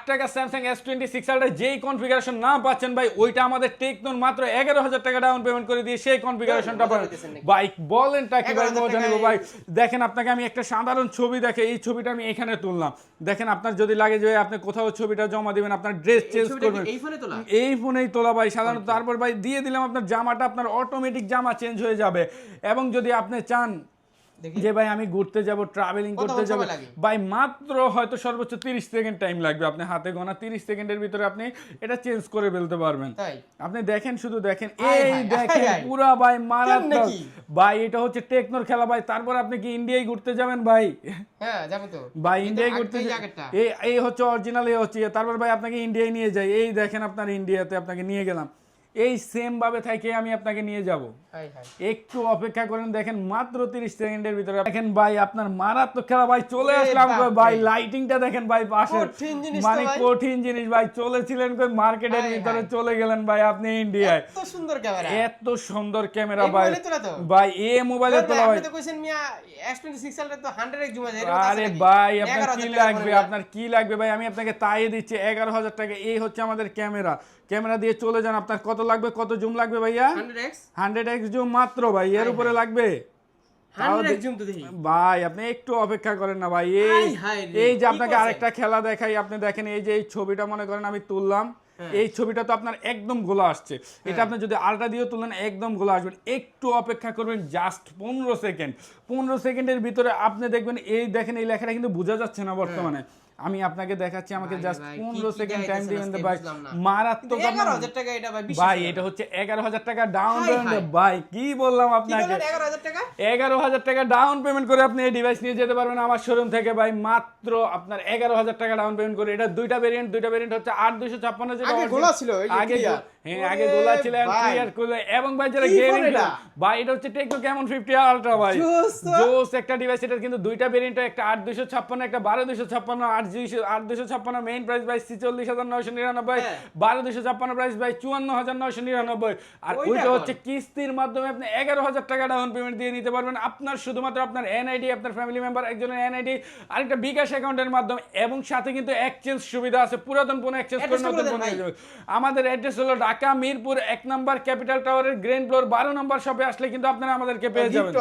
টাকা Samsung S26 ultra যেই configuration না পাচ্ছেন ভাই, ওইটা আমাদের টেকনোর মাত্র 11,000 টাকা ডাউন পেমেন্ট করে দিয়ে সেই কনফিগারেশনটা পাবেন। ভাই বলেনটা কি ভাই, মজা নিব ভাই। দেখেন আপনাকে আমি একটা সাধারণ ছবি দেখে এই ছবিটা আমি এখানে তুললাম। দেখেন আপনার যদি লাগে যে আপনি কোথাও ছবিটা জমা দিবেন, আপনার ড্রেস চেঞ্জ করবেন, এই ফোনেই তোলা ভাই সাধারণত। তারপর ভাই দিয়ে দিলাম আপনার জামাটা, আপনার অটোমেটিক জামা চেঞ্জ হয়ে যাবে। এবং যদি আপনি চান যে ভাই আমি ঘুরতে যাব, ট্রাভেলিং করতে যাব, ভাই মাত্র হয়তো সর্বোচ্চ 30 সেকেন্ড টাইম লাগবে। আপনি হাতে গোনা 30 সেকেন্ডের ভিতরে আপনি এটা চেঞ্জ করে ফেলতে পারবেন। আপনি দেখেন, শুধু দেখেন, এই দেখেন পুরা ভাই মারাত্মক ভাই। এটা হচ্ছে টেকনোর খেলা ভাই। তারপর আপনি কি ইন্ডিয়ায় ঘুরতে যাবেন ভাই? হ্যাঁ যাব তো ভাই, ইন্ডিয়ায় ঘুরতে এই হচ্ছে অরিজিনাল, এই হচ্ছে। তারপর ভাই আপনাকে ইন্ডিয়ায় নিয়ে যাই, এই দেখেন আপনার ইন্ডিয়াতে আপনাকে নিয়ে গেলাম, এই সেম ভাবে থেকে আমি আপনাকে নিয়ে যাব। একটু অপেক্ষা করেন, দেখেন মাত্র 30 সেকেন্ডের ভিতরে দেখেন ভাই আপনার মারাত্মক খেলা ভাই। চলে আসলাম ভাই, লাইটিংটা দেখেন ভাই পাশে, মানে কঠিন জিনিস ভাই। চলেছিলেন কই মার্কেটের ভিতরে, চলে গেলেন ভাই আপনি ইন্ডিয়ায়। এত সুন্দর ক্যামেরা, এত সুন্দর ক্যামেরা ভাই। ভাই এই মোবাইলে তোলা ভাই, আপনি তো কইছেন মিয়া S26 আলট্রা তো 100x জুম আছে। আরে ভাই আপনার কি লাগবে, আপনার কি লাগবে ভাই, আমি আপনাকে তাই দিচ্ছি 11,000 টাকা। এই হচ্ছে আমাদের ক্যামেরা, ক্যামেরা দিয়ে চলে যান। আপনার কত লাগবে, কত জুম লাগবে ভাইয়া? 100x জুম মাত্র ভাই, এর উপরে লাগবে 100x জুম তো দেখি ভাই। আপনি একটু অপেক্ষা করেন না ভাই। এই যে আপনাকে আরেকটা খেলা দেখাই, আপনি দেখেন এই যে এই ছবিটা মনে করেন আমি তুললাম, এই ছবিটা তো আপনার একদম গোলা আসছে। এটা আপনি যদি আলট্রা দিয়ে তুলেন একদম গোলা আসবেন। একটু অপেক্ষা করবেন, জাস্ট 15 সেকেন্ড। 15 সেকেন্ডের ভিতরে আপনি দেখবেন, এই দেখেন এই লেখাটা কিন্তু বোঝা যাচ্ছে না বর্তমানে। আমি আপনাকে দেখাচ্ছি, আমাকে জাস্ট 15 সেকেন্ড টাইম দিবেন ভাই। মারাত্মক 11,000 টাকা এটা ভাই। ভাই এটা হচ্ছে 11,000 টাকা ডাউন পেমেন্ট ভাই। কি বললাম আপনাকে, 11,000 টাকা 11,000 টাকা ডাউন পেমেন্ট করে আপনি এই ডিভাইস নিয়ে যেতে পারবেন আমার শোরুম থেকে ভাই। মাত্র আপনার 11,000 টাকা ডাউন পেমেন্ট করে। এটা দুইটা ভেরিয়েন্ট হচ্ছে 8256 যেটা আগে গোলা ছিল, আগে হ্যাঁ আগে গোলা ছিল ক্লিয়ার করে। এবং ভাই যেটা গেমিং ভাই, এটা হচ্ছে টেকনো ক্যামন 50 আলট্রা ভাই। জোস একটা ডিভাইস। এটা কিন্তু দুইটা ভেরিয়েন্ট, একটা 8256, একটা 12256। 8256 মেইন প্রাইস ভাই 46,999, 12256 প্রাইস ভাই 54,999। আর ওইটা হচ্ছে কিস্তির মাধ্যমে আপনি 11,000 টাকা ডাউন পেমেন্ট দিয়ে নিতে পারবেন। আপনার শুধুমাত্র আপনার এনআইডি, আপনার ফ্যামিলি মেম্বার একজনের এনআইডি, আরেকটা বিকাশ অ্যাকাউন্টের মাধ্যমে। এবং সাথে কিন্তু এক্সচেঞ্জ সুবিধা আছে, পুরাতন ফোন এক্সচেঞ্জ করে নতুন ফোন হয়ে যাবে। আমাদের অ্যাড্রেস হলো ঢাকা মিরপুর 1 নম্বর ক্যাপিটাল টাওয়ারের গ্রাউন্ড ফ্লোর 12 নম্বর শপে আসলে কিন্তু আপনারা আমাদেরকে পেয়ে যাবেন।